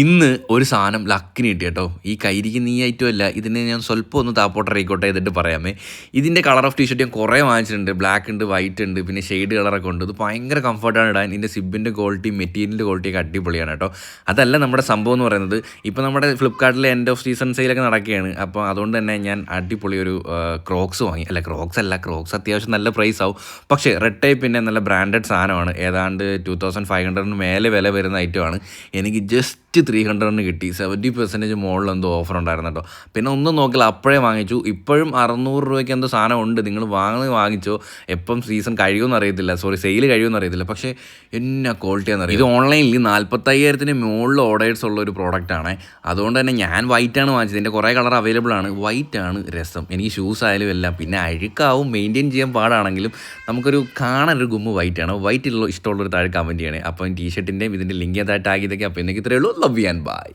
ഇന്ന് ഒരു സാധനം ലക്കിന് കിട്ടി കേട്ടോ. ഈ കൈരിക്ക് നീ ഐറ്റം അല്ല, ഇതിനെ ഞാൻ സ്വല്പം ഒന്ന് താപ്പോട്ട് റീക്കോട്ടെ ചെയ്തിട്ട് പറയാമേ. ഇതിൻ്റെ കളർ ഓഫ് ടീഷർട്ട് ഞാൻ കുറേ വാങ്ങിച്ചിട്ടുണ്ട്. ബ്ലാക്ക് ഉണ്ട്, വൈറ്റ് ഉണ്ട്, പിന്നെ ഷെയ്ഡ് കളറൊക്കെ ഉണ്ട്. ഇത് ഭയങ്കര കംഫർട്ടാണ് ഇടാൻ. ഇതിൻ്റെ സിബിൻ്റെ ക്വാളിറ്റി, മെറ്റീരിയലിൻ്റെ ക്വാളിറ്റിയൊക്കെ അടിപൊളിയാണ് കേട്ടോ. അതല്ല നമ്മുടെ സംഭവം എന്ന് പറയുന്നത്, ഇപ്പോൾ നമ്മുടെ ഫ്ലിപ്കാർട്ടിലെ എൻഡ് ഓഫ് സീസൺ സെയിലൊക്കെ നടക്കുകയാണ്. അപ്പോൾ അതുകൊണ്ട് തന്നെ ഞാൻ അടിപൊളി ഒരു ക്രോക്സ് വാങ്ങി. ക്രോക്സ് അത്യാവശ്യം നല്ല പ്രൈസ് ആവും. പക്ഷേ റെഡ് ടൈപ്പിൻ്റെ നല്ല ബ്രാൻഡഡ് സാധനമാണ്. ഏതാണ്ട് 2500 മേലെ വില വരുന്ന ഐറ്റമാണ്. എനിക്ക് ജസ്റ്റ് 300 കിട്ടി. 70% മുകളിൽ എന്തോ ഓഫർ ഉണ്ടായിരുന്നു കേട്ടോ. പിന്നെ ഒന്നും നോക്കില്ല, അപ്പോഴേ വാങ്ങിച്ചു. ഇപ്പോഴും 600 രൂപയ്ക്ക് എന്തോ സാധനം ഉണ്ട്. നിങ്ങൾ വാങ്ങിച്ചോ. എപ്പം സീസൺ കഴിയുമെന്ന് അറിയത്തില്ല, സെയിൽ കഴിയുമെന്ന് അറിയത്തില്ല. പക്ഷേ എന്നാ ക്വാളിറ്റിയാണെന്ന് അറിയാം. ഇത് ഓൺലൈനിൽ 45,000 മുകളിൽ ഓർഡേഴ്സ് ഉള്ള ഒരു പ്രോഡക്റ്റാണ്. അതുകൊണ്ട് തന്നെ ഞാൻ വൈറ്റാണ് വാങ്ങിച്ചത്. ഇതിൻ്റെ കുറേ കളർ അവൈലബിൾ ആണ്. വൈറ്റാണ് രസം. എനിക്ക് ഷൂസ് ആയാലും എല്ലാം. പിന്നെ അഴുക്കാവും, മെയിൻറ്റെയിൻ ചെയ്യാൻ പാടാണെങ്കിലും നമുക്കൊരു കാണാനൊരു ഗുമ്മ് വൈറ്റാണ്. വൈറ്റുള്ള ഇഷ്ടമുള്ളൊരു താഴെ കമൻറ്റ് ചെയ്യണേ. അപ്പം ടീഷർട്ടിൻ്റെയും ഇതിൻ്റെ ലിങ്ക് താഴെ ടാഗ് ചെയ്തൊക്കെ. അപ്പോൾ എനിക്ക് ഇത്രയേ ഉള്ളൂ. Love you and bye.